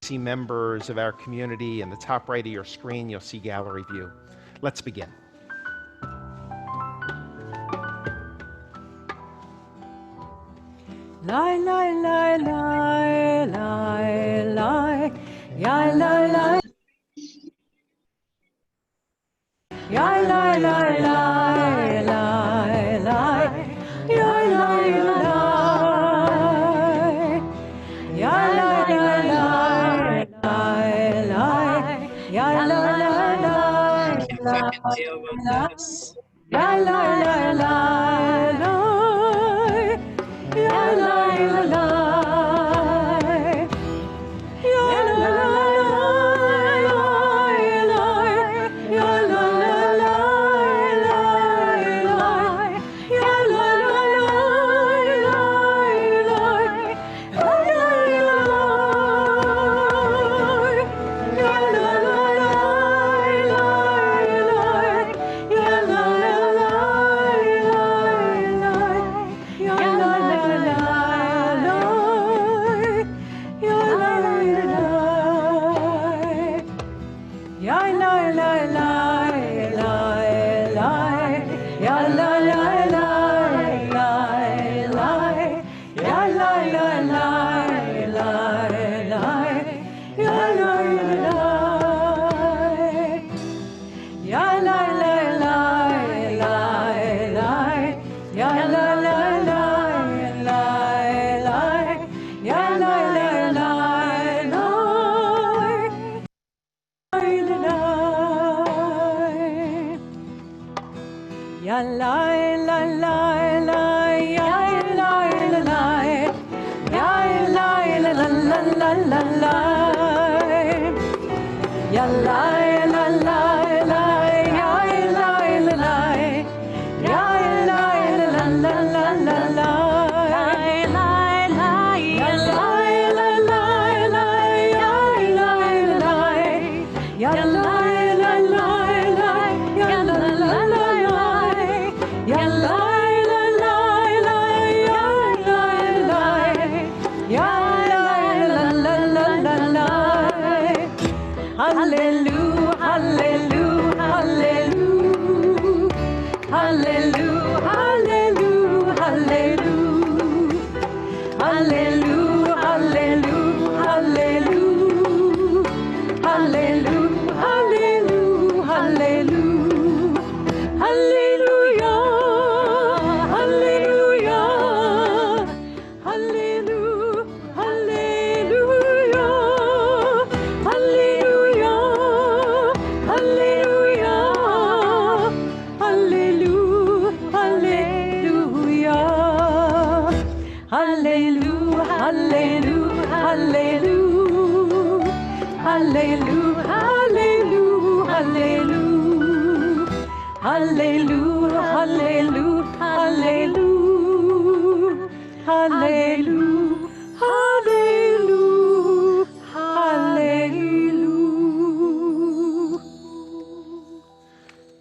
See members of our community. In the top right of your screen, you'll see gallery view. Let's begin. Lie, lie, lie, lie, lie, lie, ya, lie, lie, ya, lie, lie, lie, lie, lie, ya, lie, lie, ya, lie, lie, lie, lie, ya, lie, lie, lie, ya, lie, lie, lie, lie, ya, lie, lie.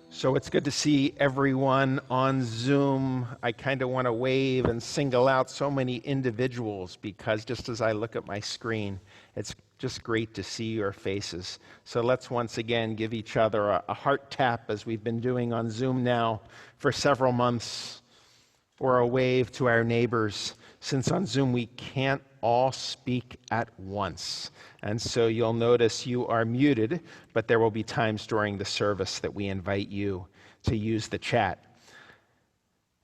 So it's good to see everyone on Zoom. I kind of want to wave and single out so many individuals because just as I look at my screen, it's just great to see your faces. So let's once again give each other a heart tap as we've been doing on Zoom now for several months, or a wave to our neighbors, since on Zoom we can't all speak at once. And so you'll notice you are muted, but there will be times during the service that we invite you to use the chat.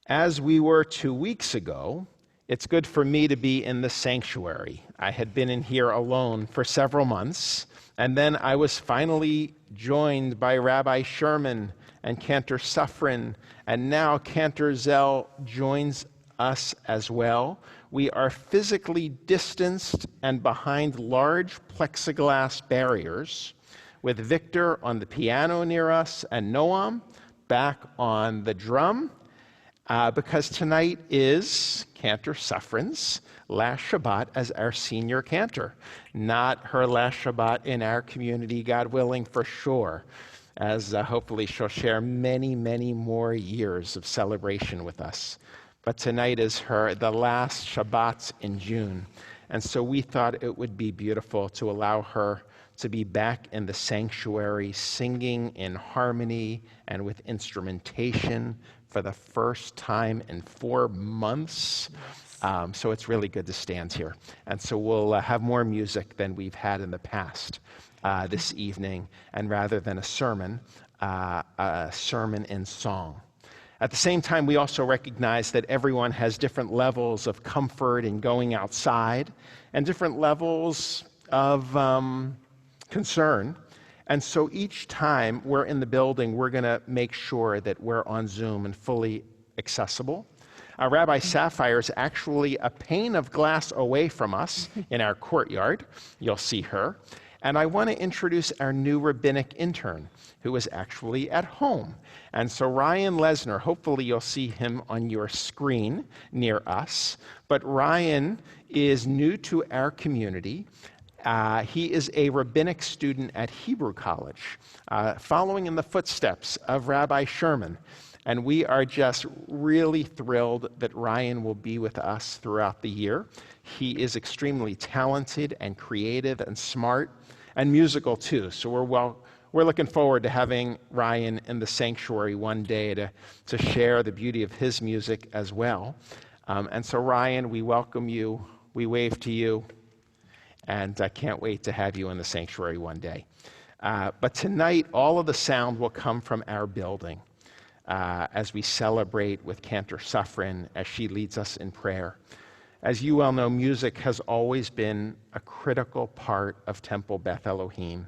As we were 2 weeks ago, it's good for me to be in the sanctuary. I had been in here alone for several months, and then I was finally joined by Rabbi Sherman and Cantor Sufrin, and now Cantor Zell joins us as well. We are physically distanced and behind large plexiglass barriers, with Victor on the piano near us and Noam back on the drum, because tonight is Cantor Sufrin's last Shabbat as our senior cantor. Not her last Shabbat in our community, God willing, for sure, as hopefully she'll share many, many more years of celebration with us. But tonight is the last Shabbat in June. And so we thought it would be beautiful to allow her to be back in the sanctuary singing in harmony and with instrumentation for the first time in 4 months. So it's really good to stand here. And so we'll have more music than we've had in the past this evening, and rather than a sermon in song. At the same time, we also recognize that everyone has different levels of comfort in going outside and different levels of concern. And so each time we're in the building, we're going to make sure that we're on Zoom and fully accessible. Rabbi Sapphire is actually a pane of glass away from us in our courtyard. You'll see her. And I want to introduce our new rabbinic intern, who is actually at home. And so Ryan Lesner, hopefully you'll see him on your screen near us. But Ryan is new to our community. He is a rabbinic student at Hebrew College, following in the footsteps of Rabbi Sherman. And we are just really thrilled that Ryan will be with us throughout the year. He is extremely talented and creative and smart and musical too. So we're looking forward to having Ryan in the sanctuary one day to share the beauty of his music as well. And so Ryan, we welcome you, we wave to you, and I can't wait to have you in the sanctuary one day. But tonight, all of the sound will come from our building as we celebrate with Cantor Sufrin as she leads us in prayer. As you well know, music has always been a critical part of Temple Beth Elohim.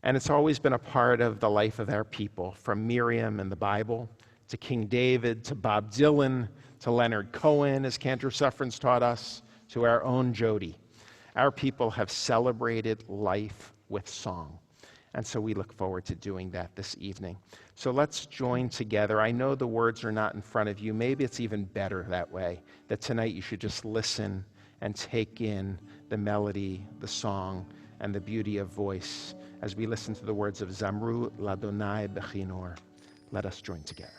And it's always been a part of the life of our people, from Miriam in the Bible, to King David, to Bob Dylan, to Leonard Cohen, as Cantor Sufrin's taught us, to our own Jody. Our people have celebrated life with song. And so we look forward to doing that this evening. So let's join together. I know the words are not in front of you. Maybe it's even better that way, that tonight you should just listen and take in the melody, the song, and the beauty of voice as we listen to the words of Zamru Ladonai Bechinor. Let us join together.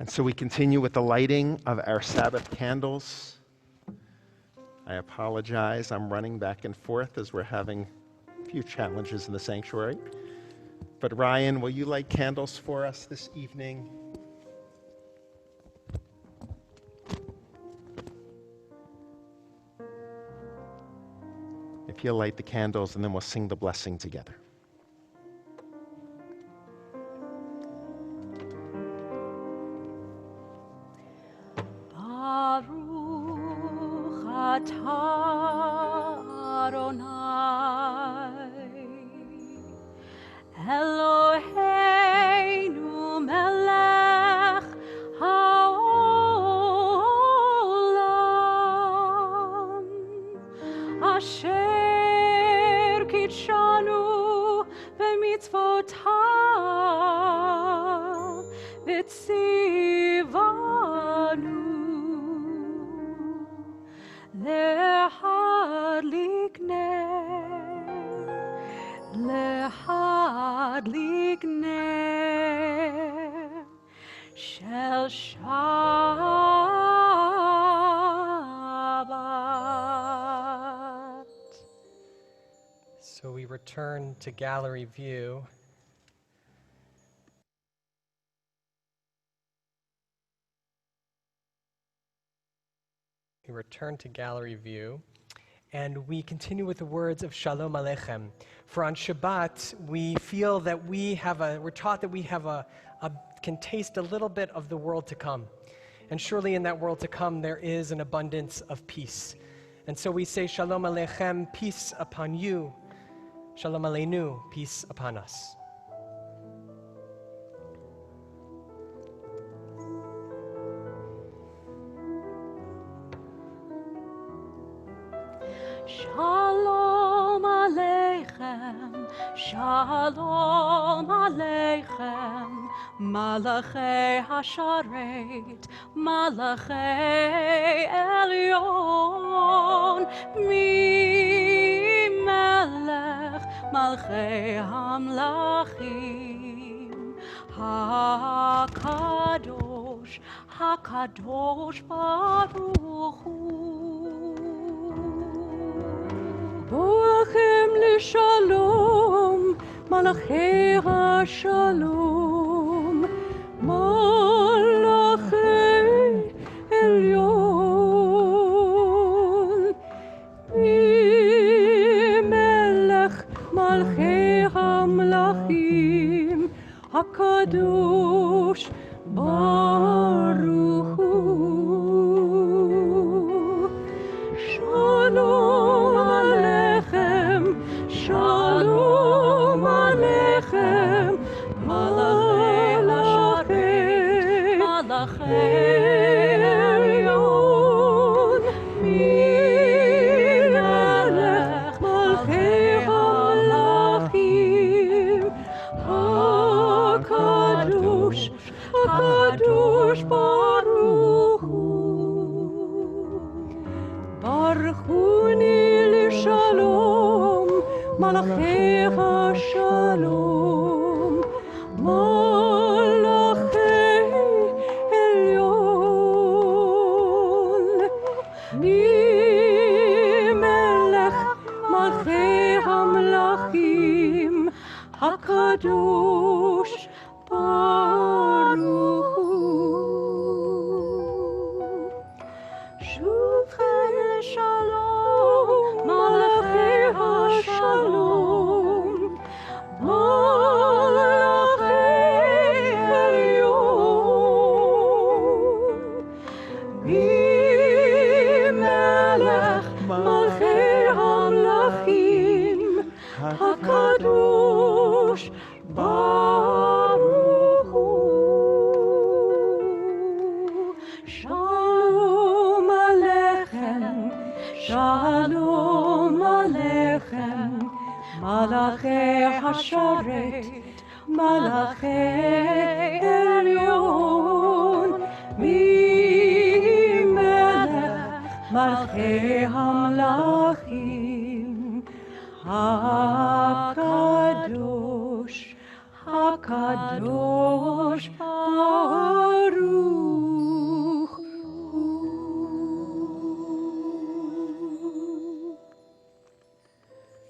So we continue with the lighting of our Sabbath candles. I apologize, I'm running back and forth as we're having a few challenges in the sanctuary. But Ryan, will you light candles for us this evening? If you'll light the candles, and then we'll sing the blessing together. Eloheinu melech haolam, Asher v'tzivanu להדליק נר של Shabbat. So we return to gallery view. We return to gallery view, and we continue with the words of Shalom Aleichem. For on Shabbat, we feel that we're taught that we can taste a little bit of the world to come. And surely in that world to come, there is an abundance of peace. And so we say, Shalom Aleichem, peace upon you. Shalom Aleinu, peace upon us. Shalom Aleichem, Shalom Aleichem, Malachei Hasharet, Malachei Elyon, Mi Melech, Malchei Hamlachim, HaKadosh, HaKadosh Baruch Hu. Boachem l'shalom, malachei ha'shalom, malachei elyon, melech malchei hamlachim, hakadosh baruch hu. Shalom Aleichem, Shalom Aleichem, Malachei Elyon, Mi Melech Malchei Hamlachim, HaKadosh, HaKadosh Baruch Hu. Baruchuni l'shalom, malachei ha'shalom, malachei elyon, mi melech malchei hamlachim, hakadosh baruch hu. Shuvchem shalom, malachei ha'shalom, malachei elyon, mi melech malchei hamlachim, hakadosh baruch hu. Shalom Aleichem, Shalom Aleichem, Malachei Hasharet, Malachei Elyon, Mi Melech Malchei Hamlachim, HaKadosh, HaKadosh Baruch Hu.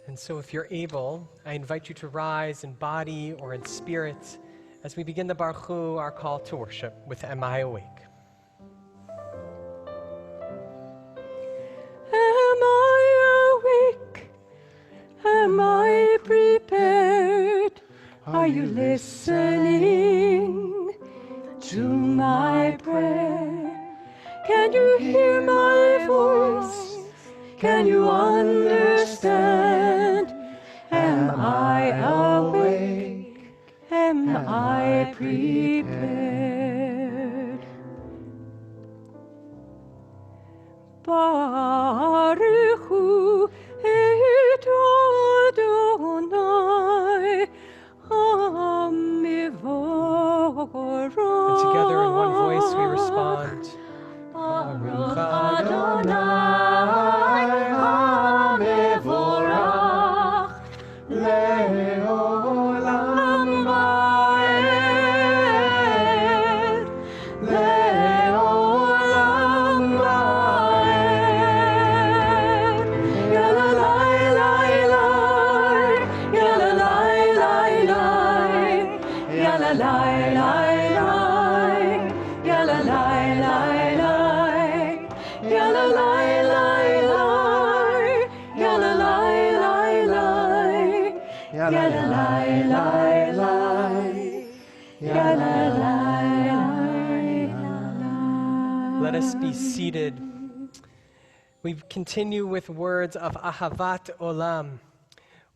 And so if you're able, I invite you to rise in body or in spirit as we begin the Baruch Hu, our call to worship with Am I Awake? Am I awake? Am I prepared? Are you listening to my prayer? Can you hear my voice? Can you understand? Am I awake? Am I prepared? Baruch Hu et Adonai la lai lai lai, ya la lai lai lai, ya la lai lai lai, ya la lai lai lai, ya la lai lai lai, ya la lai lai lai. Let us be seated. We continue with words of Ahavat Olam,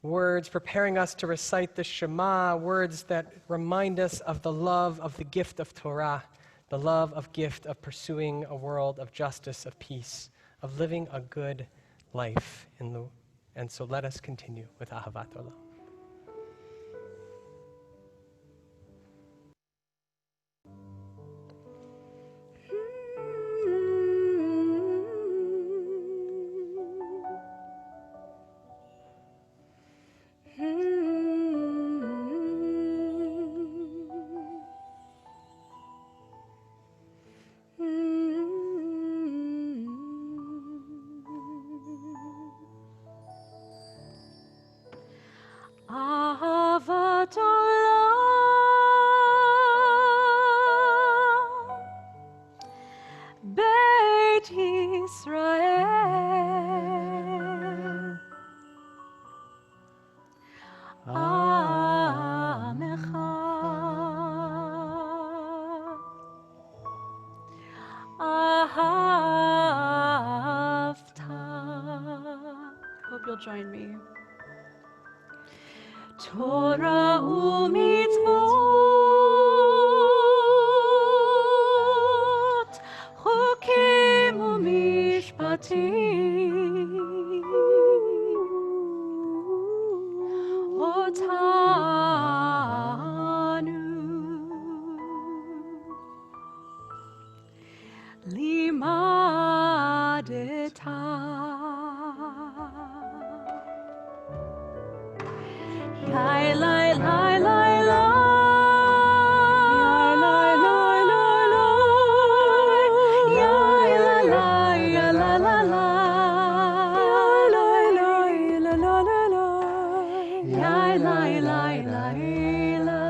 words preparing us to recite the Shema, words that remind us of the love of the gift of Torah, the love of gift of pursuing a world of justice, of peace, of living a good life. And so let us continue with Ahavat Olam. Ahavat olam, Beit Yisrael, Amecha, Ahavta. Hope you'll join me. Torah u'mitzvot, chukim u'mishpatim, otanu limadeta. Lai lai lai lai lai, lai lai lai lai, lai lai lai la la la, lai lai la la la la, lai lai lai lai la,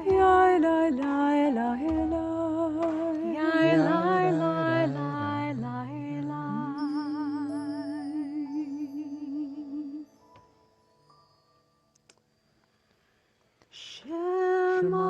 lai lai lai lai la, lai lai lai lai lai la. Shema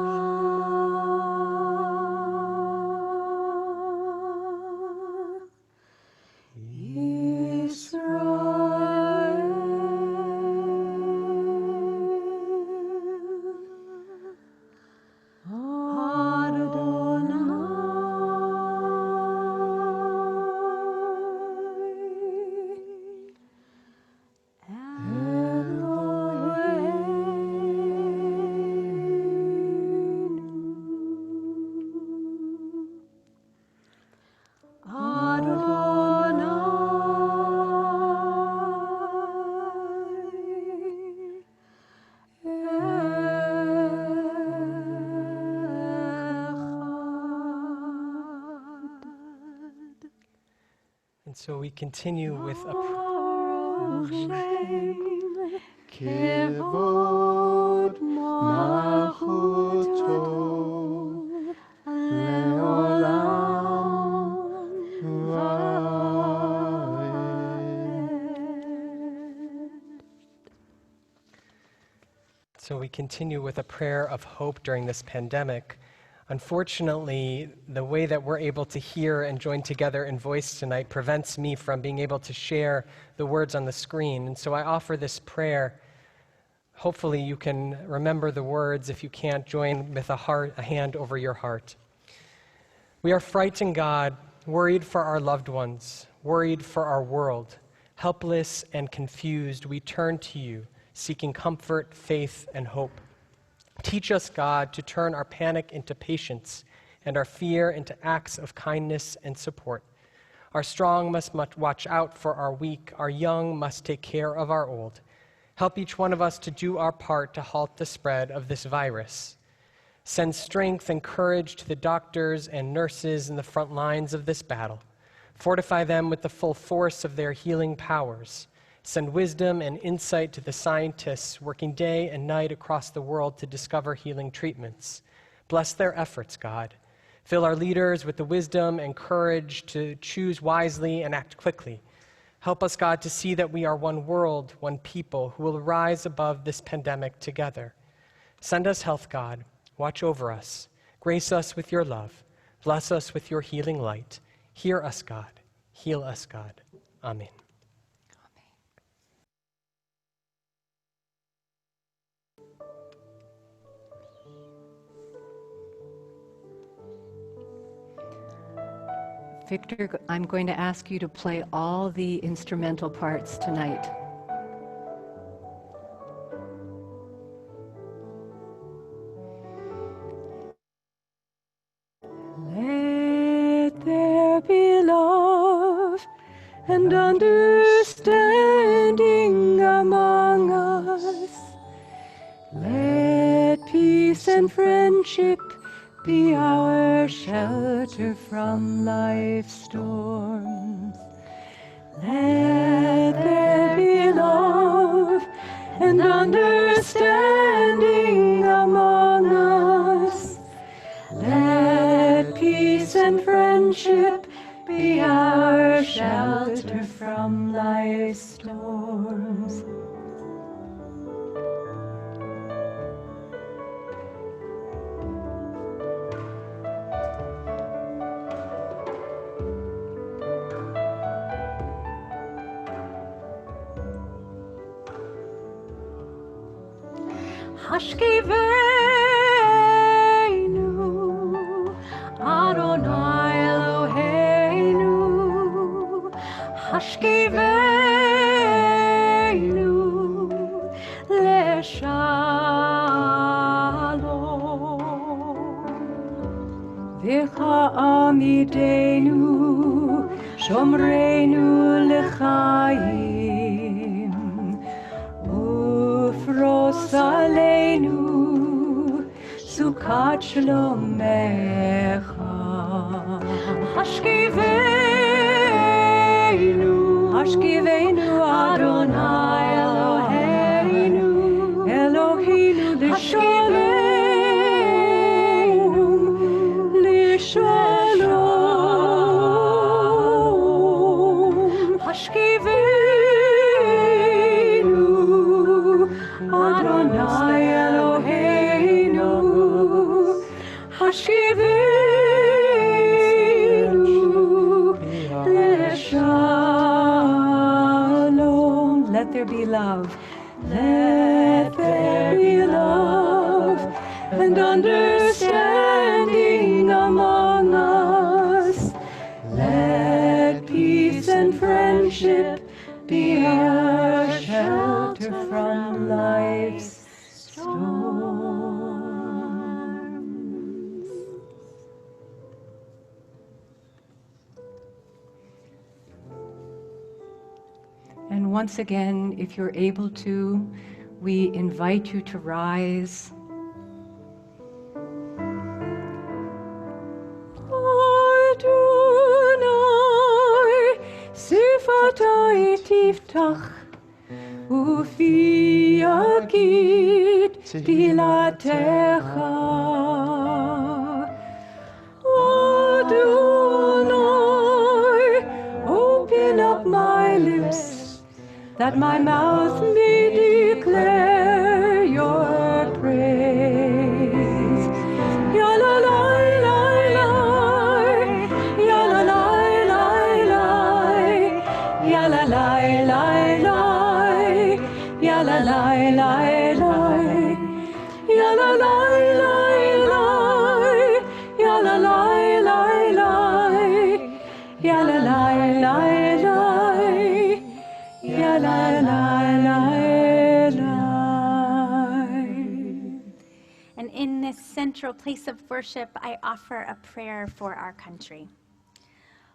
And so we continue with a Kevod malchuto leolam vaed. So we continue with a prayer of hope during this pandemic. Unfortunately, the way that we're able to hear and join together in voice tonight prevents me from being able to share the words on the screen. And so I offer this prayer. Hopefully you can remember the words. If you can't, join with a hand over your heart. We are frightened, God, worried for our loved ones, worried for our world. Helpless and confused, we turn to you, seeking comfort, faith, and hope. Teach us, God, to turn our panic into patience and our fear into acts of kindness and support. Our strong must watch out for our weak. Our young must take care of our old. Help each one of us to do our part to halt the spread of this virus. Send strength and courage to the doctors and nurses in the front lines of this battle. Fortify them with the full force of their healing powers. Send wisdom and insight to the scientists working day and night across the world to discover healing treatments. Bless their efforts, God. Fill our leaders with the wisdom and courage to choose wisely and act quickly. Help us, God, to see that we are one world, one people, who will rise above this pandemic together. Send us health, God. Watch over us. Grace us with your love. Bless us with your healing light. Hear us, God. Heal us, God. Amen. Victor, I'm going to ask you to play all the instrumental parts tonight. Let there be love and understanding among us. Let peace and friendship be our shelter from life's storms. Let there be love and understanding among us. Let peace and friendship be our shelter from life's storms. Hashkiveinu, Adonai Eloheinu. Hashkiveinu, Leshalom. V'cha'amideinu, Shomreinu l'chaim. Ufros aleinu, Sukat shlomecha. Hashkiveinu, Hashkiveinu, Adonai Eloheinu, Eloheinu l'shalom, l'shalom. Hashkiveinu, Adonai Eloheinu, Hashkiveinu, Leshalom. Let there be love. Let there be love and understanding among us. Let peace and friendship be our shelter from life's storms. And once again, if you're able to, we invite you to rise. Adonai, sifatai tiftach, ufi yagid dilatecha. Adonai, open up my lips, that my mouth may declare your praise. Ya la la la la, ya la la la la, ya la la la la, ya la la la la, ya la la la la, ya la la la la, ya la la la la. And in this central place of worship, I offer a prayer for our country.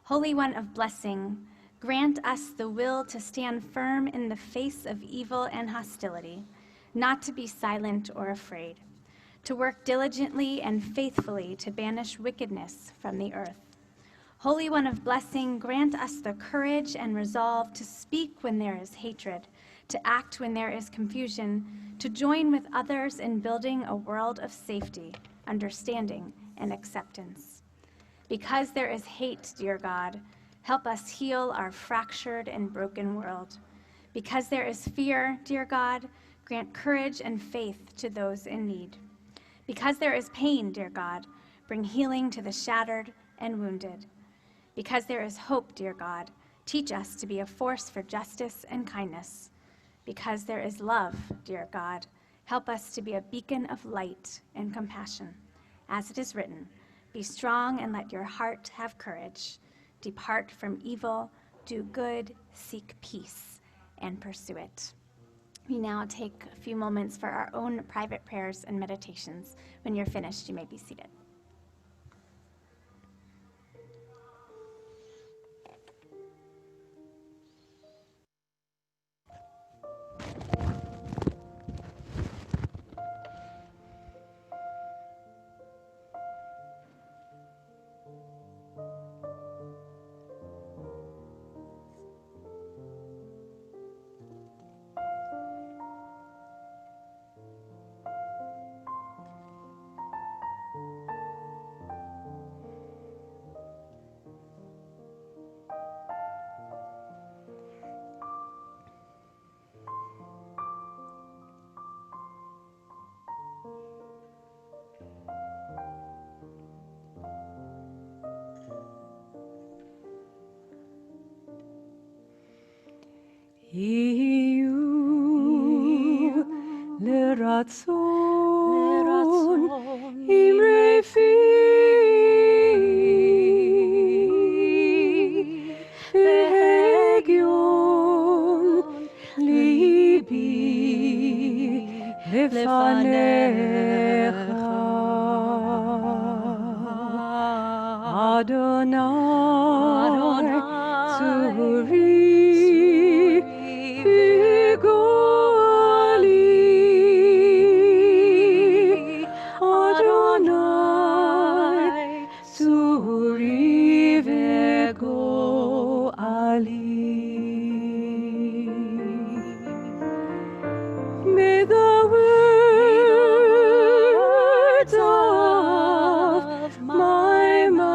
Holy One of blessing, grant us the will to stand firm in the face of evil and hostility, not to be silent or afraid, to work diligently and faithfully to banish wickedness from the earth. Holy One of blessing, grant us the courage and resolve to speak when there is hatred, to act when there is confusion, to join with others in building a world of safety, understanding, and acceptance. Because there is hate, dear God, help us heal our fractured and broken world. Because there is fear, dear God, grant courage and faith to those in need. Because there is pain, dear God, bring healing to the shattered and wounded. Because there is hope, dear God, teach us to be a force for justice and kindness. Because there is love, dear God, help us to be a beacon of light and compassion. As it is written, be strong and let your heart have courage. Depart from evil, do good, seek peace, and pursue it. We now take a few moments for our own private prayers and meditations. When you're finished, you may be seated. Iu leratson imre fi vegion libi lefanecha Adonai Tzuri Vigoli Adonai Tzuri Vigoli. May the words of my mouth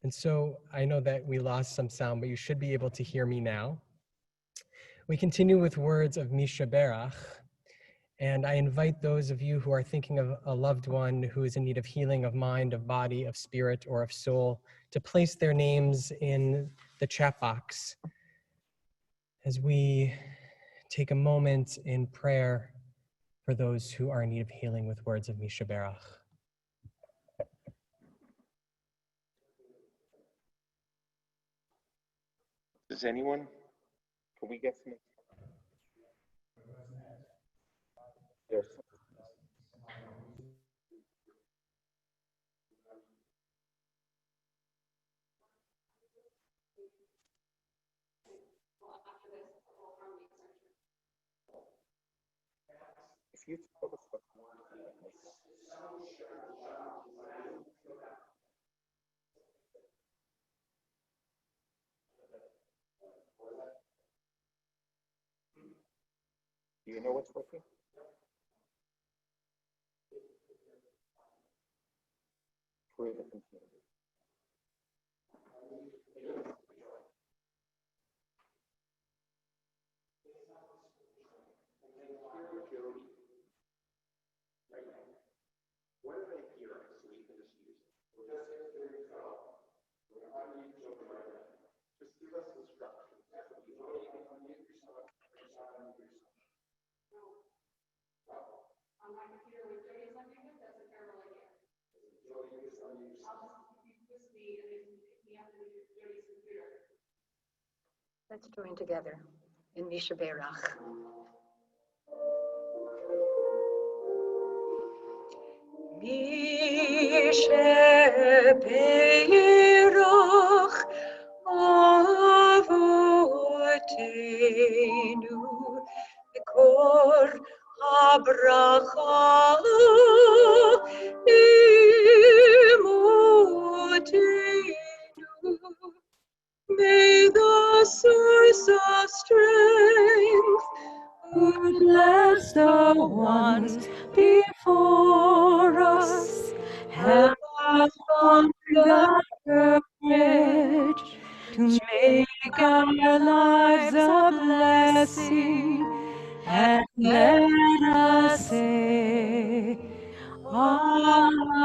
And so I know that we lost some sound, but you should be able to hear me now. We continue with words of Misha Berach, and I invite those of you who are thinking of a loved one who is in need of healing of mind, of body, of spirit, or of soul to place their names in the chat box as we take a moment in prayer for those who are in need of healing with words of Mishaberach. Does anyone, can we get some? There's if you tell us what do you know what's working? For the computer. Let's join together in Mishaberach. Mishaberach Avotenu Mikor Habracha Imotenu. May the source of strength would bless the ones before us. Help us on the courage to make our lives a blessing, and let us say, Amen.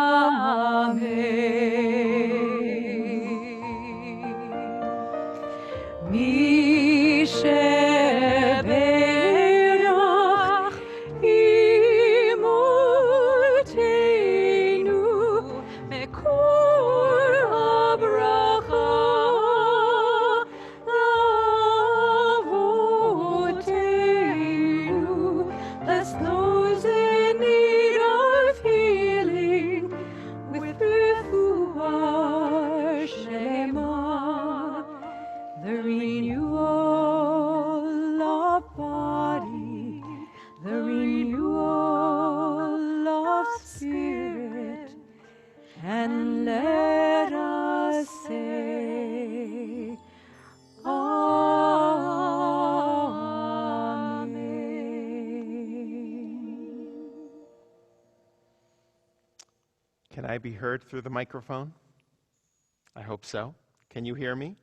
Mishaberach Imotenu Mekor Habracha Lavotenu. Bless those in need of healing with refuah shlema, the renewal of body, the renewal of spirit, and let us say, Amen. Can I be heard through the microphone? I hope so. Can you hear me?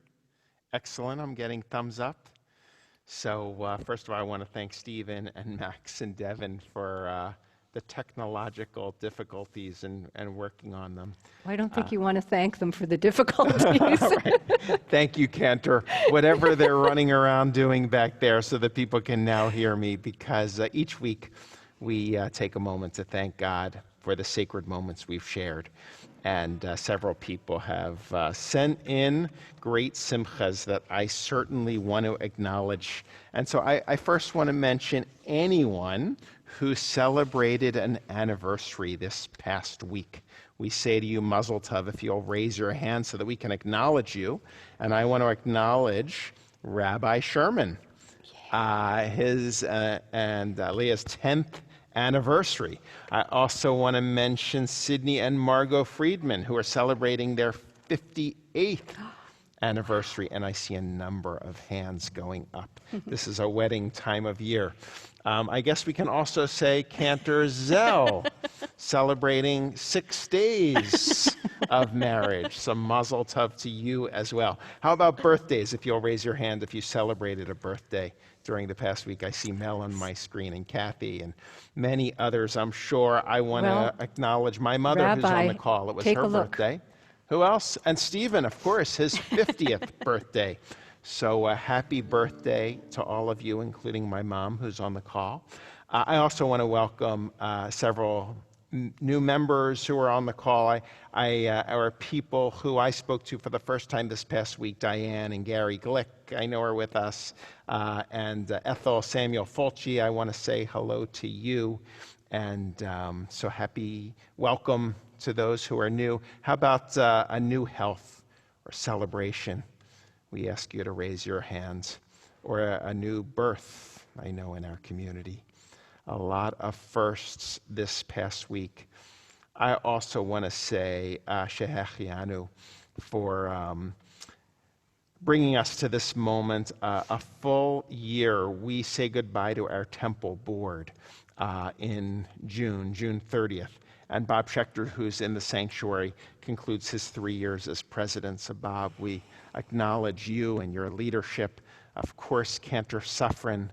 Excellent. I'm getting thumbs up. So first of all, I want to thank Stephen and Max and Devin for the technological difficulties and working on them. I don't think you want to thank them for the difficulties. Right. Thank you, Cantor. Whatever they're running around doing back there so that people can now hear me, because each week we take a moment to thank God for the sacred moments we've shared. And several people have sent in great simchas that I certainly want to acknowledge. And so I first want to mention anyone who celebrated an anniversary this past week. We say to you, Mazel Tov, if you'll raise your hand so that we can acknowledge you. And I want to acknowledge Rabbi Sherman, his and Leah's 10th anniversary. I also want to mention Sydney and Margot Friedman, who are celebrating their 58th anniversary, and I see a number of hands going up. This is a wedding time of year. I guess we can also say Cantor Zell, celebrating 6 days of marriage. So mazel tov to you as well. How about birthdays, if you'll raise your hand if you celebrated a birthday during the past week? I see Mel on my screen and Kathy and many others, I'm sure. I want to acknowledge my mother, Rabbi, who's on the call. It was take her a look. birthday. Who else? And Stephen, of course, his 50th birthday. So happy birthday to all of you, including my mom, who's on the call. I also want to welcome several new members who are on the call. Are people who I spoke to for the first time this past week, Diane and Gary Glick, I know are with us, and Ethel Samuel Fulci. I want to say hello to you, and so happy welcome to those who are new. How about a new health or celebration? We ask you to raise your hands. Or a new birth, I know, in our community. A lot of firsts this past week. I also want to say Shehechianu for bringing us to this moment. A full year, we say goodbye to our temple board in June 30th. And Bob Schechter, who's in the sanctuary, concludes his 3 years as president. So Bob, we acknowledge you and your leadership. Of course, Cantor Sufrin,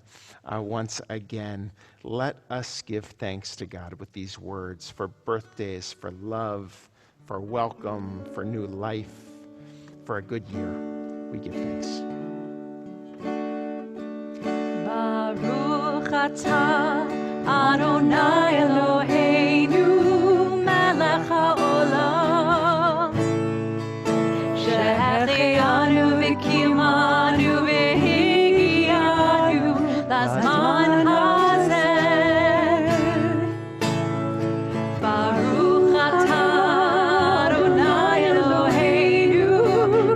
once again, let us give thanks to God with these words for birthdays, for love, for welcome, for new life, for a good year. We give thanks. Baruch atah Adonai Eloheinu melech haolam shehechianu v'kimanu v'higianu lazman hazeh. Baruch atah Adonai Eloheinu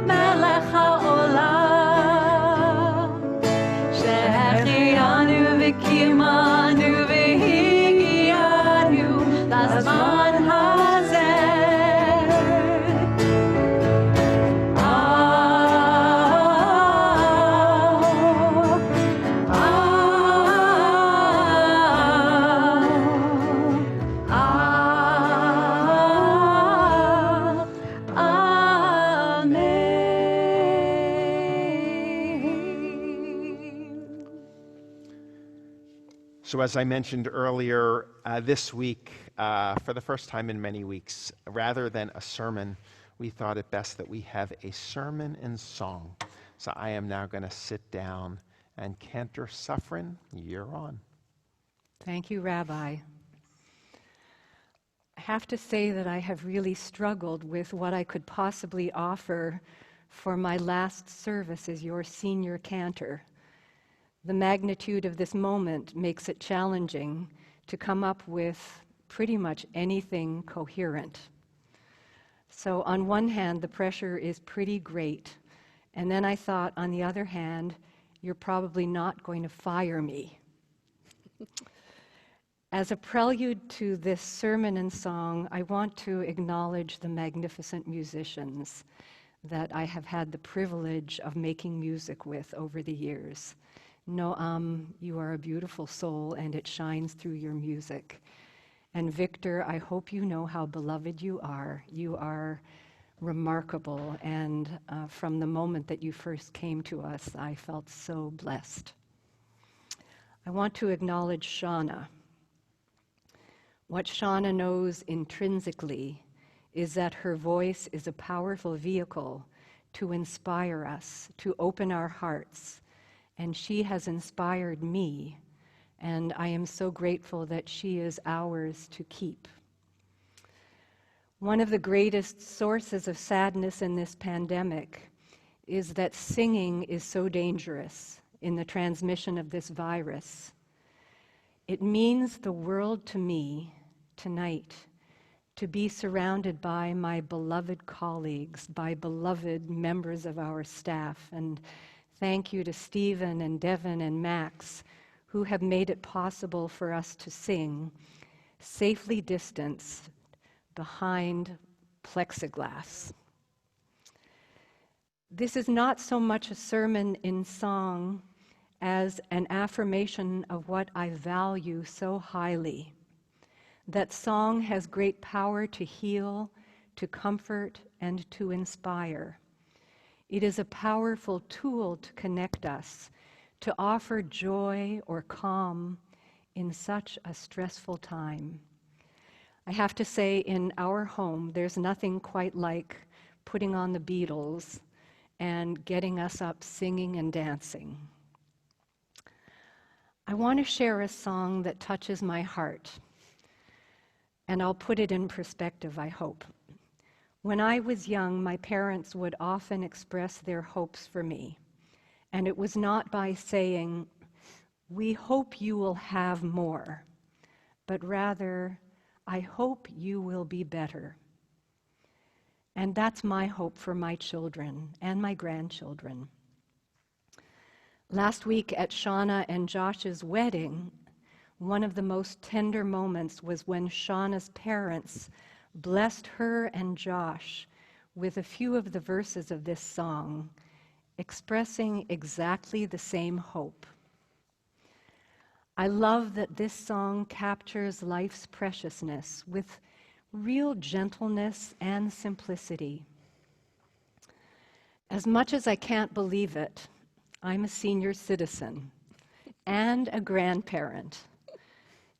melech haolam shehechianu v'kimanu v'higianu lazman hazeh. So as I mentioned earlier, this week, for the first time in many weeks, rather than a sermon, we thought it best that we have a sermon in song. So I am now going to sit down, and Cantor Sufrin, you're on. Thank you, Rabbi. I have to say that I have really struggled with what I could possibly offer for my last service as your senior cantor. The magnitude of this moment makes it challenging to come up with pretty much anything coherent. So on one hand, the pressure is pretty great. And then I thought, on the other hand, you're probably not going to fire me. As a prelude to this sermon and song, I want to acknowledge the magnificent musicians that I have had the privilege of making music with over the years. Noam, you are a beautiful soul, and it shines through your music. And Victor, I hope you know how beloved you are. You are remarkable, and from the moment that you first came to us, I felt so blessed. I want to acknowledge Shauna. What Shauna knows intrinsically is that her voice is a powerful vehicle to inspire us, to open our hearts, and she has inspired me, and I am so grateful that she is ours to keep. One of the greatest sources of sadness in this pandemic is that singing is so dangerous in the transmission of this virus. It means the world to me tonight to be surrounded by my beloved colleagues, by beloved members of our staff, and thank you to Stephen and Devin and Max, who have made it possible for us to sing safely distanced behind plexiglass. This is not so much a sermon in song as an affirmation of what I value so highly, that song has great power to heal, to comfort, and to inspire. It is a powerful tool to connect us, to offer joy or calm in such a stressful time. I have to say, in our home, there's nothing quite like putting on the Beatles and getting us up singing and dancing. I want to share a song that touches my heart, and I'll put it in perspective, I hope. When I was young, my parents would often express their hopes for me, and it was not by saying, "We hope you will have more," but rather, "I hope you will be better." And that's my hope for my children and my grandchildren. Last week at Shauna and Josh's wedding, one of the most tender moments was when Shauna's parents blessed her and Josh with a few of the verses of this song, expressing exactly the same hope. I love that this song captures life's preciousness with real gentleness and simplicity. As much as I can't believe it, I'm a senior citizen and a grandparent,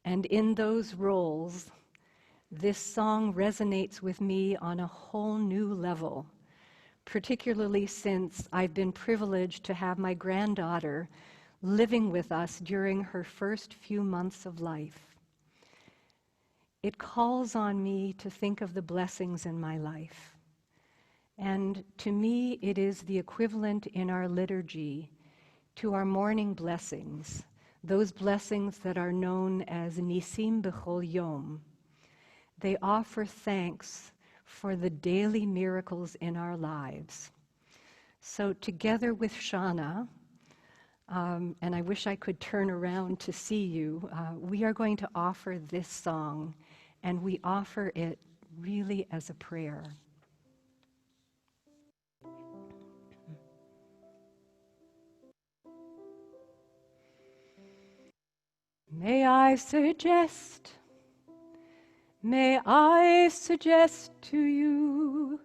and in those roles, this song resonates with me on a whole new level, particularly since I've been privileged to have my granddaughter living with us during her first few months of life. It calls on me to think of the blessings in my life. And to me, it is the equivalent in our liturgy to our morning blessings, those blessings that are known as Nisim B'chol Yom. They offer thanks for the daily miracles in our lives. So together with Shauna, and I wish I could turn around to see you, we are going to offer this song, and we offer it really as a prayer. May I suggest to you,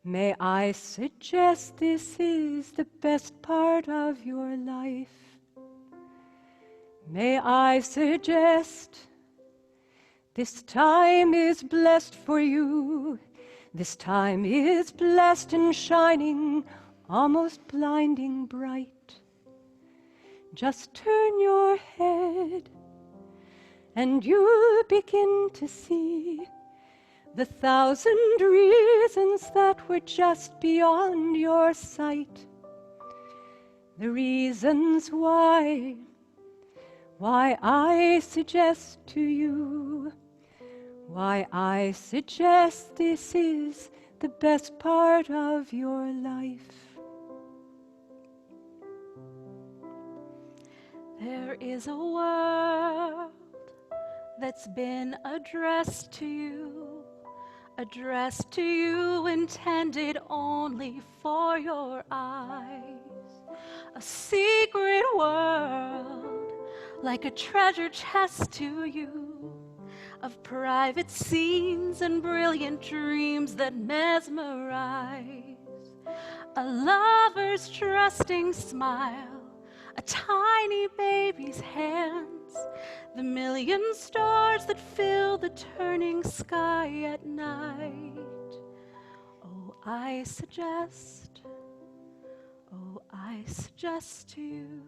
may I suggest this is the best part of your life. May I suggest this time is blessed for you. This time is blessed and shining, almost blinding bright. Just turn your head and you'll begin to see the 1,000 reasons that were just beyond your sight. The reasons why I suggest to you, why I suggest this is the best part of your life. There is a world that's been addressed to you, intended only for your eyes. A secret world, like a treasure chest to you, of private scenes and brilliant dreams that mesmerize. A lover's trusting smile, a tiny baby's hands, the million stars that fill the turning sky at night. Oh, I suggest to you,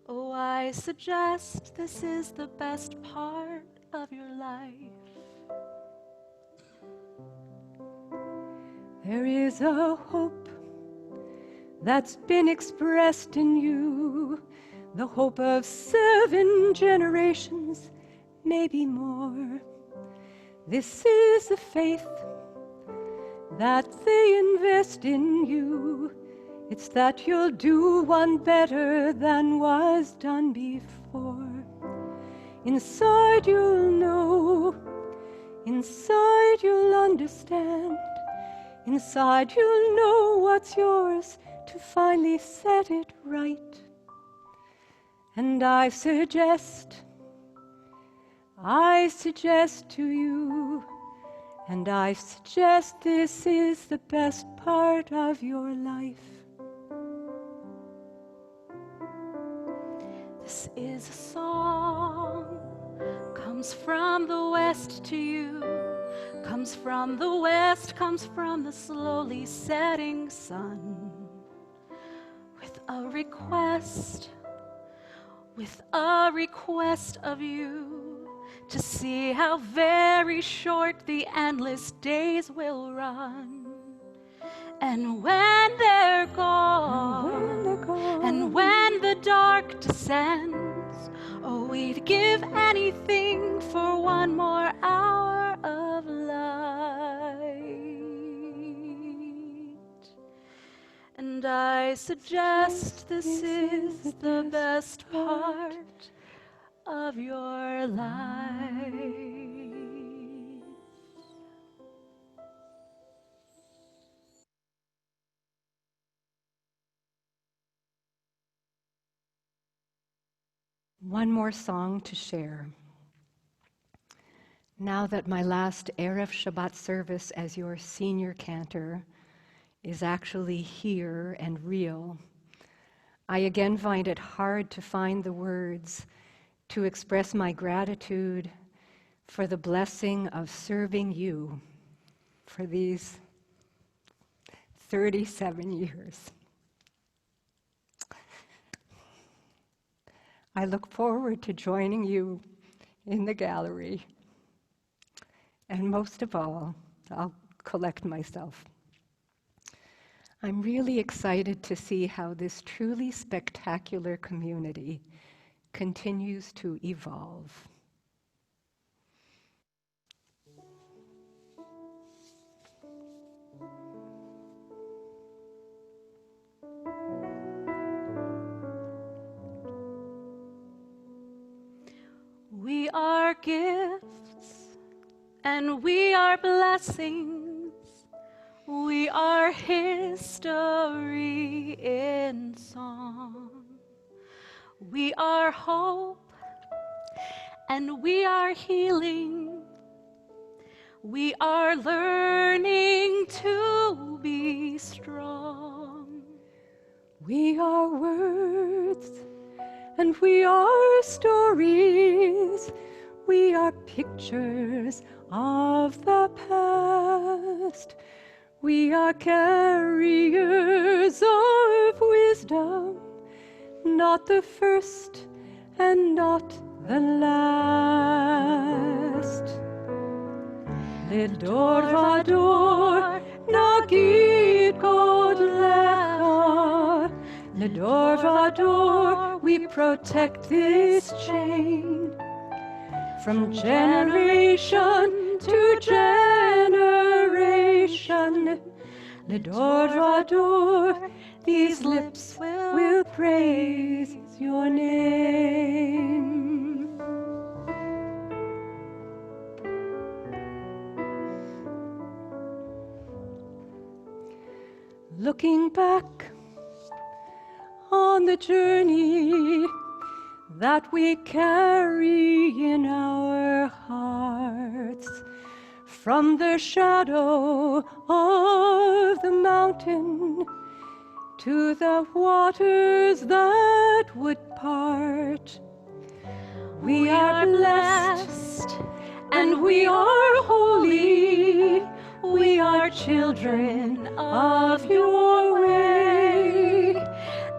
oh, I suggest this is the best part of your life. There is a hope that's been expressed in you, the hope of 7 generations, maybe more. This is the faith that they invest in you. It's that you'll do one better than was done before. Inside you'll know, inside you'll understand, inside you'll know what's yours to finally set it right. And I suggest to you, and I suggest this is the best part of your life. This is a song, comes from the west to you, comes from the west, comes from the slowly setting sun, with a request of you to see how very short the endless days will run. And when they're gone, and when the dark descends, oh, we'd give anything for one more hour of light. And I suggest this is the best part of your life. One more song to share. Now that my last Erev Shabbat service as your senior cantor is actually here and real, I again find it hard to find the words to express my gratitude for the blessing of serving you for these 37 years. I look forward to joining you in the gallery. And most of all, I'll collect myself. I'm really excited to see how this truly spectacular community continues to evolve. We are gifts and we are blessings. We are history in song. We are hope and we are healing. We are learning to be strong. We are words and we are stories. We are pictures of the past. We are carriers of wisdom, not the first and not the last. Ledor vador nagid god lecha. Ledor vador, we protect this chain. From generation to generation, Ledor vador, these lips will praise your name. Looking back on the journey that we carry in our hearts, from the shadow of the mountain to the waters that would part. We are blessed and we are holy. We are children of your way.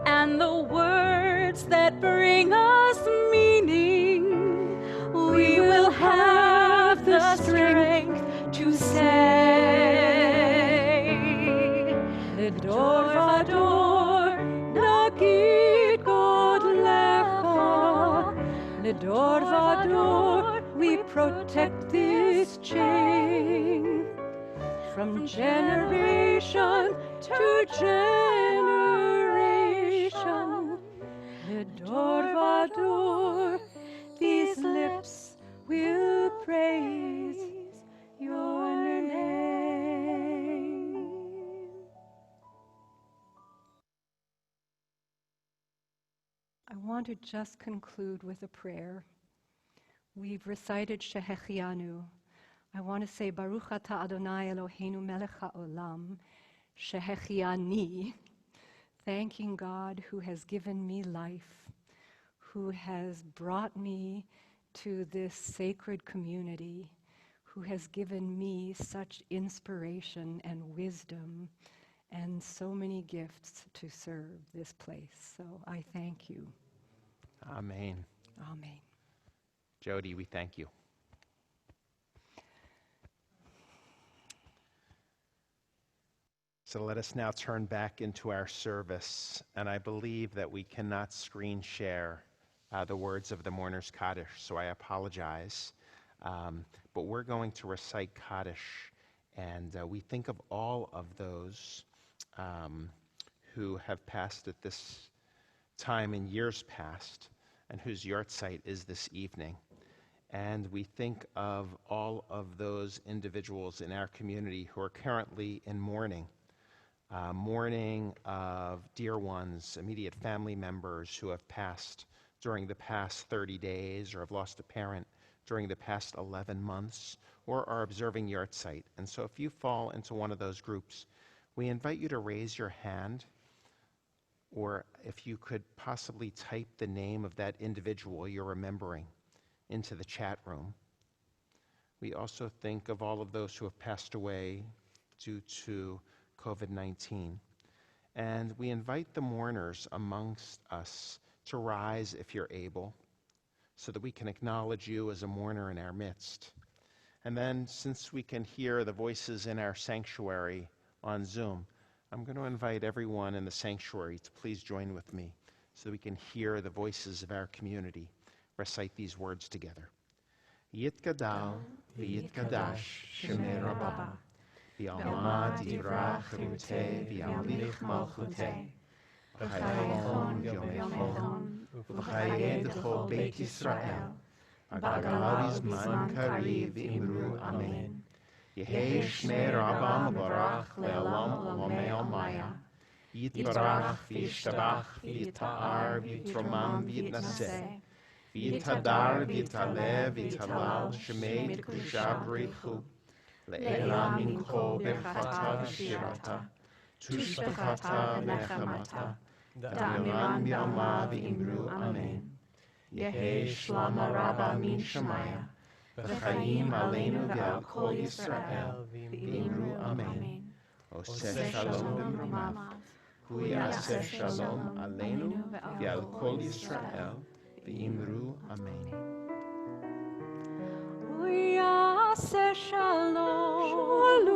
And the words that bring us meaning, we will have the strength to say. Ledor vador nagid god lecha. Ledor vador, we protect this chain. From generation to generation, Ledor vador, these lips will praise your name. I want to just conclude with a prayer. We've recited Shehechianu. I want to say Baruch Atah Adonai Eloheinu Melech HaOlam Shehechiani, thanking God who has given me life, who has brought me to this sacred community, who has given me such inspiration and wisdom and so many gifts to serve this place. So I thank you. Amen. Amen. Jody, we thank you. So let us now turn back into our service, and I believe that we cannot screen share the words of the Mourner's Kaddish, so I apologize. But we're going to recite Kaddish, and we think of all of those who have passed at this time in years past, and whose yahrzeit is this evening. And we think of all of those individuals in our community who are currently in mourning. Mourning of dear ones, immediate family members who have passed during the past 30 days or have lost a parent during the past 11 months or are observing yahrzeit. And so if you fall into one of those groups, we invite you to raise your hand, or if you could possibly type the name of that individual you're remembering into the chat room. We also think of all of those who have passed away due to COVID-19. And we invite the mourners amongst us to rise if you're able, so that we can acknowledge you as a mourner in our midst. And then, since we can hear the voices in our sanctuary on Zoom, I'm going to invite everyone in the sanctuary to please join with me so that we can hear the voices of our community recite these words together. Yitgadal v'yitkadash shemei Rabbah v'almad yivrach chirutei v'yamlich malchutei v'chayechon yomechon v'chayed chol Beit Yisrael v'galav zman kariv v'imru amen. Yehei shmei Rabbah mevarach le'olam u'lamei almaya yitbarach v'yishtabach v'yita'ar v'yitromam v'yitnaseh v'yitadar v'yitaleh v'yitalal shemei t'kusha b'reichu le'ela min kol berchata v'shirata tushbachata v'nechamata da'amiran b'alma v'imru amen. Yehei shlama Rabbah min shemaya v'chaim aleinu v'al kol Yisrael v'imru amen. Oseh shalom b'mrumav hu yaseh shalom aleinu v'al kol Yisrael v'imru amen. Yaseh shalom,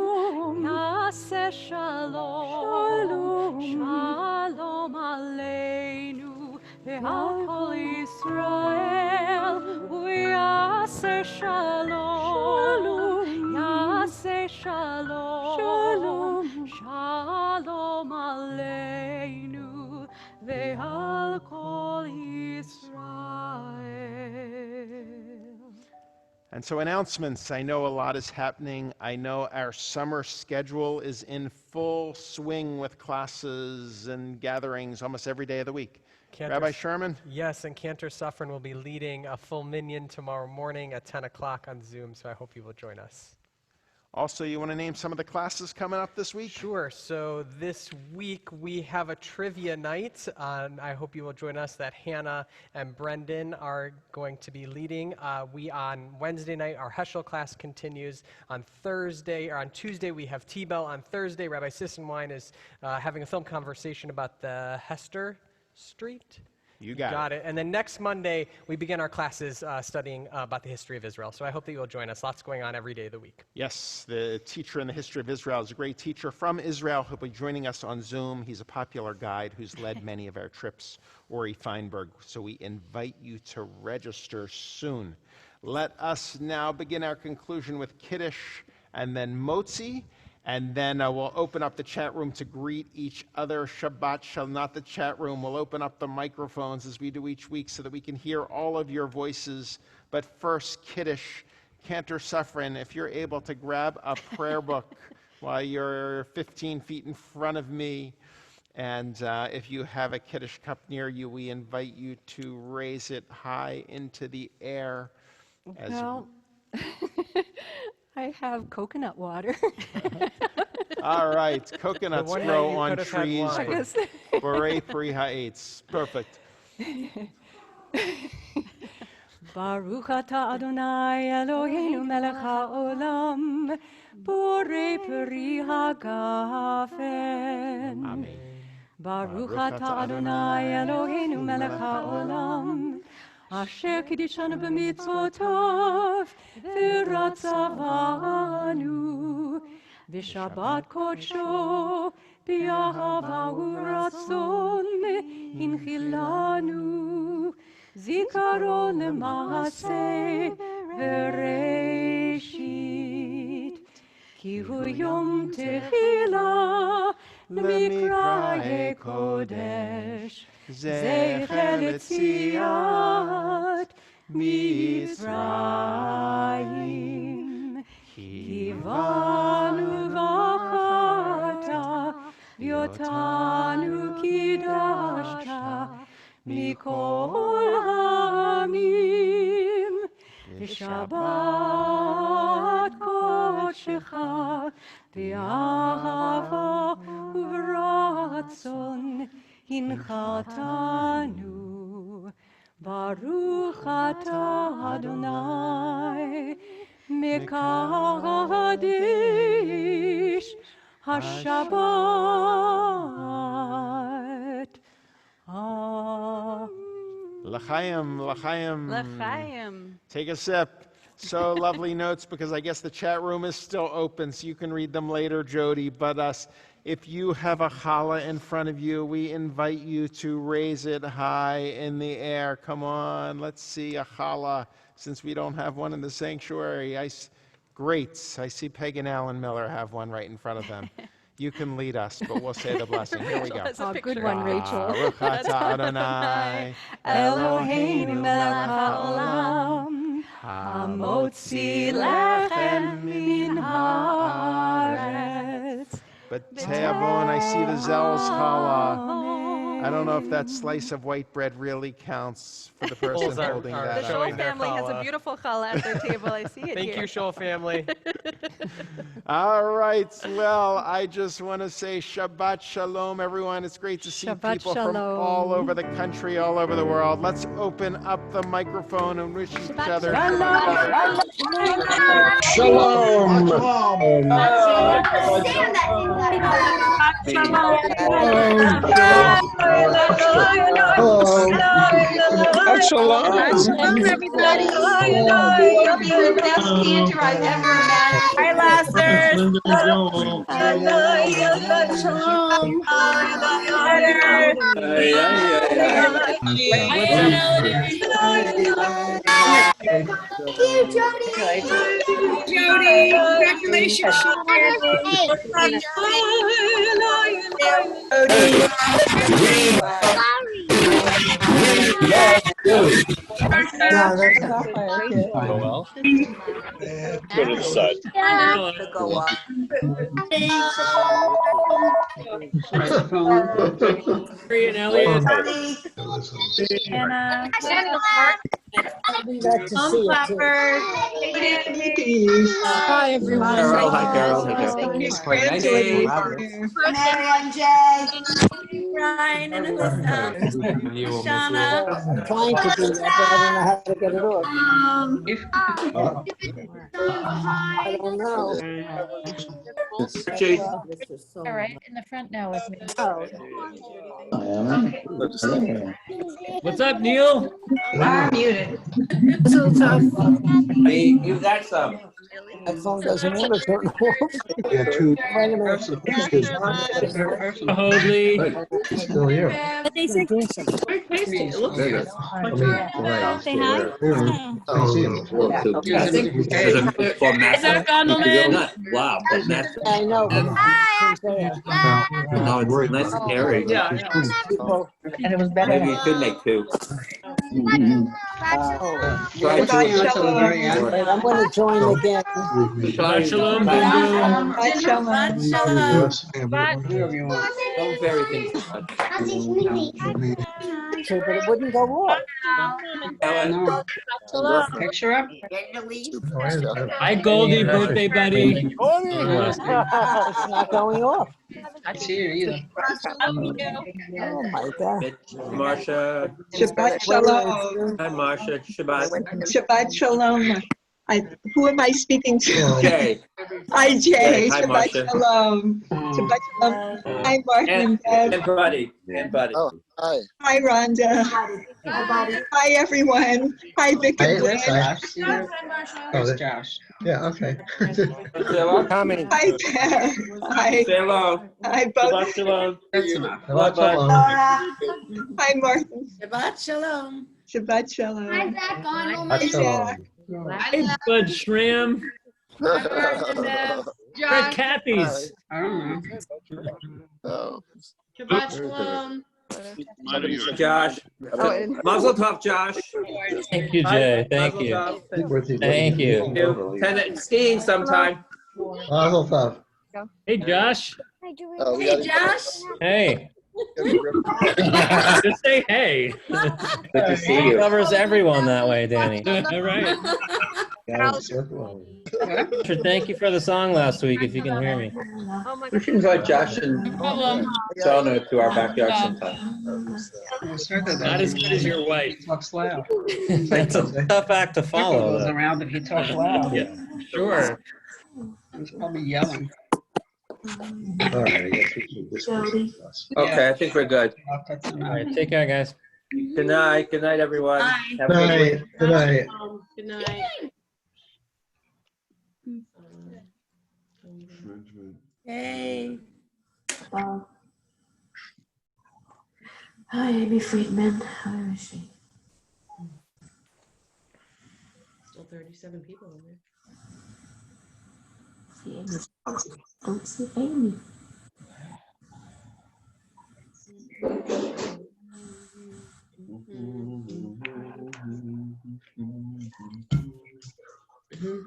Yaseh shalom, shalom aleinu ve'al kol Yisrael. Yaseh shalom, Yaseh shalom, shalom aleinu ve'al kol Yisrael. And so announcements, I know a lot is happening. I know our summer schedule is in full swing with classes and gatherings almost every day of the week. Rabbi Sherman? Yes, and Cantor Sufrin will be leading a full minyan tomorrow morning at 10 o'clock on Zoom, so I hope you will join us. Also, you want to name some of the classes coming up this week? Sure. So this week we have a trivia night. I hope you will join us that Hannah and Brendan are going to be leading. On Wednesday night, our Heschel class continues. On Tuesday, we have T-Bell. On Thursday, Rabbi Sissenwein is having a film conversation about the Hester Street. You got it. And then next Monday, we begin our classes studying about the history of Israel. So I hope that you'll join us. Lots going on every day of the week. Yes, the teacher in the history of Israel is a great teacher from Israel. He'll be joining us on Zoom. He's a popular guide who's led many of our trips, Ori Feinberg. So we invite you to register soon. Let us now begin our conclusion with Kiddush and then Motzi. And then we'll open up the chat room to greet each other. Shabbat shall not the chat room. We'll open up the microphones as we do each week so that we can hear all of your voices. But first, Kiddush, Cantor Sufrin, if you're able to grab a prayer book while you're 15 feet in front of me. And if you have a Kiddush cup near you, we invite you to raise it high into the air. Well, I have coconut water. All right, coconuts grow on trees. Borei pri ha'etz. Perfect. Baruch atah Adonai Eloheinu melech haolam, borei peri hagafen. Amen. Baruch atah Adonai Eloheinu melech haolam, asher kiddushanu b'mitzvotav v'ratzavanu, v'shabbat kodsho b'yahava u'ratzon hinchilanu, zikaron l'maaseh v'reishit, ki hu yom tehila למקראי קודש, זכר לציאת מצרים. כי באנו ובחרת, ואותנו קידשת מכל העמים. ושבת קודשך באהבה וברצון הנחתנו. ברוך אתה אדוני מקדש השבת. L'chaim, l'chaim. L'chaim. Take a sip. So lovely notes, because I guess the chat room is still open, so you can read them later, Jody. But if you have a challah in front of you, we invite you to raise it high in the air. Come on, let's see a challah, since we don't have one in the sanctuary. Great. I see Peg and Alan Miller have one right in front of them. You can lead us, but we'll say the blessing. Here we go. Oh, good one, Rachel. Baruch atah Adonai Eloheinu melech haolam, hamotzi lechem min haaretz. But Teavon, I see the Zell's challah. I don't know if that slice of white bread really counts for the person Bulls are- holding are that The up. Scholl showing their family has a challah. beautiful challah at their table. I see it Thank here. you, Scholl family. All right. Well, I just want to say Shabbat Shalom, everyone. It's great to see Shabbat people from Shalom. all over the country, all over the world. Let's open up the microphone and wish each other Shalom. Shalom, everybody. You'll be the best cantor I've ever imagined. Hi, Lasters. Jody, congratulations. Go to the side. Hi, everyone. Carol, hi, Carol. Hi, Carol. Quite nice to meet you. Mary and Jay. Ryan and Alyssa. You will miss Shauna. I'm trying to do that, but I don't know how to get it off. I don't know. Jay. All right, in the front now with me. Oh, What's up, Neil? I'm muted. so tough. Hey, you got some. That phone doesn't want to turn off. Yeah, two. Wait a minute. Hoadley. Still here. But they said Doing something. I see him. For master. Wow, but master. I know. But who's there? No, it's nice and airy. People. And it was better. Maybe you could make two. Try Wait, I'm going to join again. Shabbat shalom, boom boom. Don't vary things too much. Okay, but it wouldn't go off. Ellen. Picture up. Hi, Goldie, birthday buddy. It's not going off. I see you either. Oh my God. Marsha. Shabbat shalom. Hi, Marsha. Shabbat. Shabbat shalom. Who am I speaking to? Jay. Hi, Jay. Hi, Shabbat Marsha. shalom. Shabbat shalom. Hi, Martin and Deb. Buddy. And Buddy. Oh, hi. Hi, Rhonda. Hi, everyone. Hi, Vic and Glenn. There's Josh. Yeah, okay. Coming. Hi, Bear. Hi. Say hello. Hi, both. Shabbat shalom. That's enough. Shabbat shalom. Hi, Martin. Shabbat shalom. Shabbat shalom. Hi, Zach. Shabbat shalom. Hey, Bud Shram. Josh. Fred Cathy's. I don't know. Oh. Shabbat shalom. Josh. Mazel tov, Josh. Thank you, Jay. Thank you. Thank you. Skiing sometime. Mazel tov. Hey, Josh. Oh, Hey, Josh. Hey. Just say hey. Good to see you. Covers everyone that way, Danny. All right. Sure, thank you for the song last week, if you can hear me. We should invite Josh and Donna to our backyard sometime. Not as good as your wife. He talks loud. It's a tough act to follow. Goes Though. around if he talks loud. Yeah, sure. He's probably yelling. All right, I guess we should discuss this. Okay, I think we're good. All right, take care, guys. Good night. Good night, everyone. Bye. Have a good Night. week. Good night. Good night. Hey. Hi, Amy Friedman. How is she? Still 37 people in there. See Amy. Don't see Amy.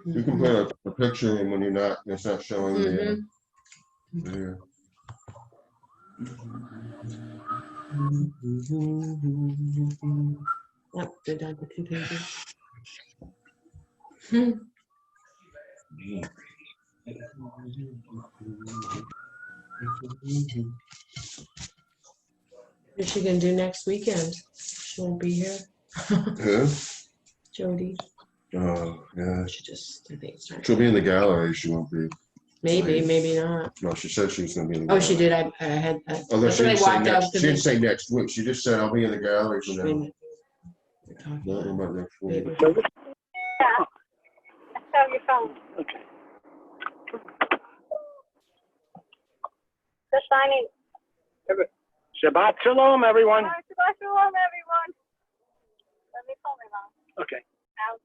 You can put a picture in when you're not, it's not showing the video. Yep, go down to 2 pages. What is she gonna do next weekend? She won't be here. Who? Jody. Oh, yeah. She just, I think it's time. She'll be in the gallery, she won't be. Maybe, maybe not. No, she said she was gonna be in the Oh, gallery. she did. I had. Although That's she when I didn't say walked out next, to she didn't the. say next week, she just said I'll be in the gallery for Wait a now. minute. We're talking Not about next week. Maybe. Have your phone. Okay. Just signing. Shabbat shalom, everyone. Shabbat shalom, everyone. Let me call my mom. Okay. Out.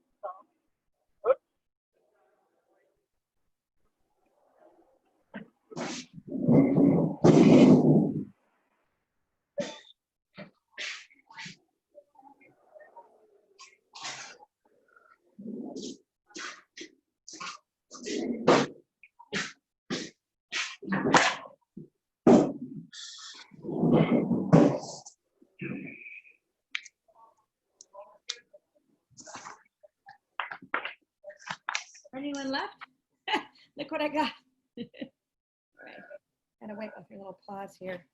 Anyone left? Look what I got. All right. Gotta wait for a little pause here.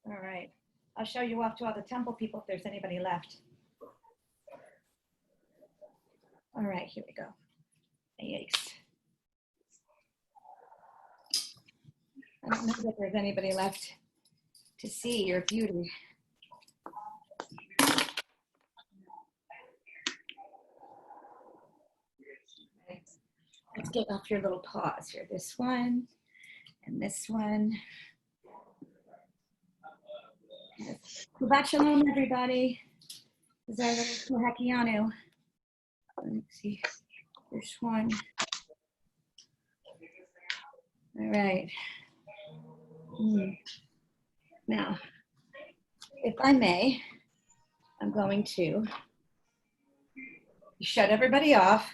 All right. I'll show you off to all the temple people if there's anybody left. All right, here we go. Yikes. I don't know that there's anybody left to see your beauty. Let's get off your little paws here. This one and this one. Shabbat shalom, everybody. Hakianu. Let me see. There's one. All right. Now, if I may, I'm going to shut everybody off.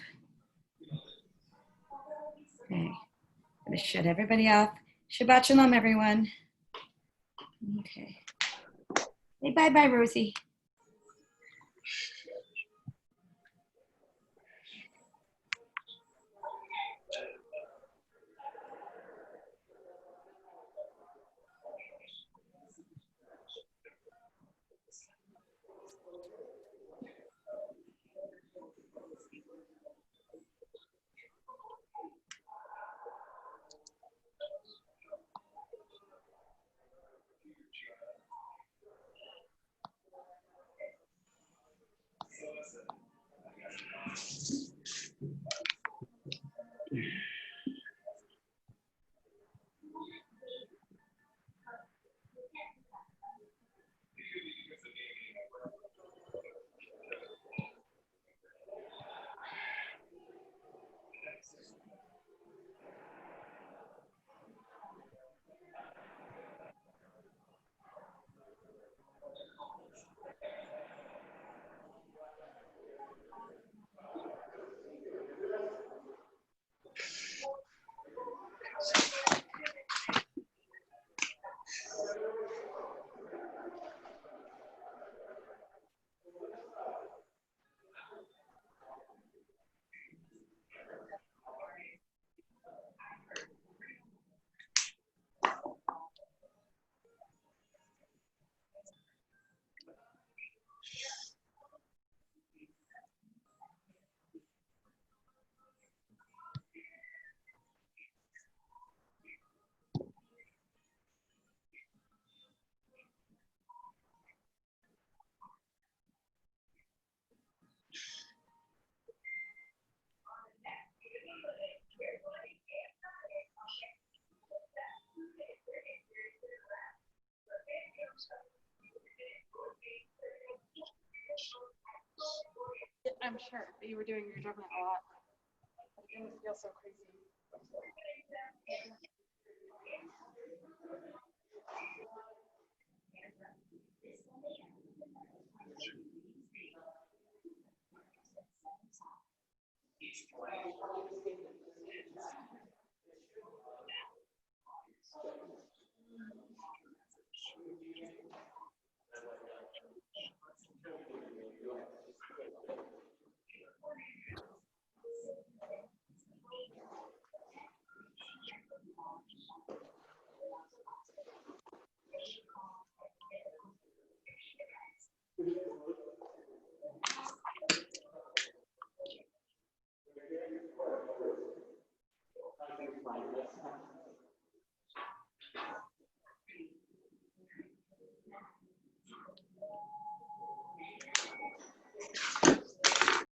Okay, I'm going to shut everybody off. Shabbat shalom, everyone. Okay. Say bye-bye, Rosie. I'm sure, but you were doing your juggling a lot. It didn't feel so crazy.